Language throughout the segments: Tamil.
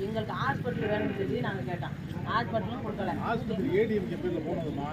எங்களுக்கு ஹாஸ்பிட்டல் வேணும்னு சொல்லி நாங்க கேட்டோம். ஹாஸ்பிட்டலும் கொடுக்கல. ஹாஸ்பிட்டல் ஏடிஎம் பேர்ல போனதுமா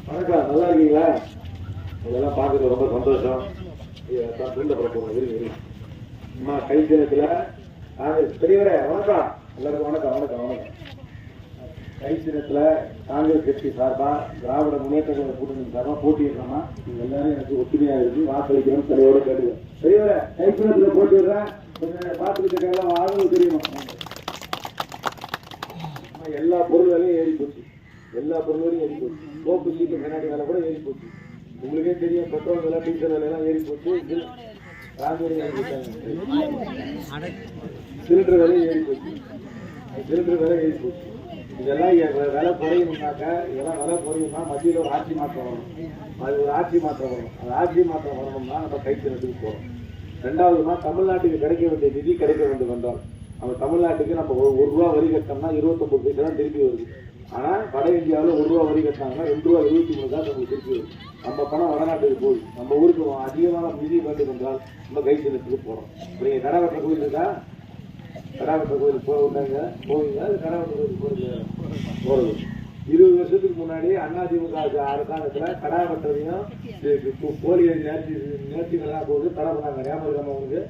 வணக்கம், நல்லா இருக்கீங்களா? இதெல்லாம் பார்க்கறது ரொம்ப சந்தோஷம். அம்மா கை தினத்துல பெரியவரே வணக்கம், எல்லாருக்கும் வணக்கம் வணக்கம் வணக்கம். கை தினத்துல காங்கிரஸ் கட்சி சார்பா திராவிட முன்னேற்ற கழக கூட்டணி சார்பா போட்டிடுறோமா? நீங்க எல்லாரும் எனக்கு ஒத்துமையா இருக்கு, வாக்களிக்கணும் தலையோட கேட்டுங்க. பெரியவரே கை தினத்துல போட்டிடுறேன், கொஞ்சம் பார்த்துக்கிட்டு எல்லாம் ஆளுநர் தெரியுமா? எல்லா பொருள்களையும் ஏறி போச்சு, எல்லா பொருள்களையும் ஏறி போச்சு. கோப்பு சீட்டு கண்ணாடி வேலை கூட ஏறி போச்சு. உங்களுக்கே தெரியும், பெட்ரோல் விலை டீசல் விலை எல்லாம் ஏறி போச்சு. சிலிண்டர் விலை ஏறி போச்சு, சிலிண்டர் விலை ஏறி போச்சு. இதெல்லாம் விலை குறையணும்னாக்கா, இதெல்லாம் விலை குறையும்னா மத்தியில் ஒரு ஆட்சி மாற்றம் வரணும். அது ஒரு ஆட்சி மாற்றம் வரணும். அந்த ஆட்சி மாற்றம் வரணும்னா நம்ம கைத்தினத்துக்கு போகிறோம். ரெண்டாவதுமா தமிழ்நாட்டுக்கு கிடைக்க வேண்டிய நிதி கிடைக்க வேண்டும் என்றால் நம்ம தமிழ்நாட்டுக்கு நம்ம ₹1 வரி கட்டணும்னா 29 பைசா தான் திருப்பி வருது. ஆனா வட இந்தியாவில் ₹1 வரி கட்டினாங்கன்னா ₹2.23 தான் நமக்கு திருப்பி வருது. நம்ம பணம் வடநாட்டுக்கு போகுது. நம்ம ஊருக்கு அதிகமான நிதி வேண்டும் என்றால் நம்ம கைத்தினத்துக்கு போறோம். இப்போ நீங்க கடாவட்ட கோயில் இருக்கா? கடாவட்ட கோயில் போவீங்க, அது கடாவட்ட கோயில் போறது 20 வருஷத்துக்கு முன்னாடி அதிமுக அரசாங்கத்துல கடா வெட்டுறதையும் கோழி நேர்த்திகள்லாம் போது தடை பண்ணாங்க. ஞாபகம் இருக்காம உங்களுக்கு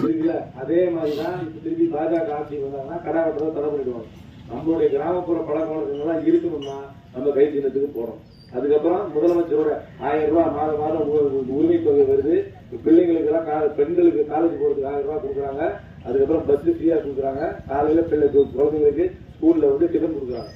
இருக்குல்ல? அதே மாதிரிதான் இப்ப திருப்பி பாஜக ஆட்சி வந்தாங்கன்னா கடா வெட்டுறதை தடை பண்ணிடுவாங்க. நம்மளுடைய கிராமப்புற பழக்க வழக்கங்கள்லாம் இருக்கணும்னா நம்ம கை சின்னத்துக்கு போறோம். அதுக்கப்புறம் முதலமைச்சரோட ₹1000 மாதம் மாதம் உரிமை தொகை வருது. பிள்ளைங்களுக்கு எல்லாம் பெண்களுக்கு காலேஜ் போறதுக்கு ₹1000 கொடுக்குறாங்க. அதுக்கப்புறம் பஸ் ஃப்ரீயா கொடுக்குறாங்க. காலையில குழந்தைங்களுக்கு ஸ்கூல்ல டிஃபன் கொடுக்குறாங்க.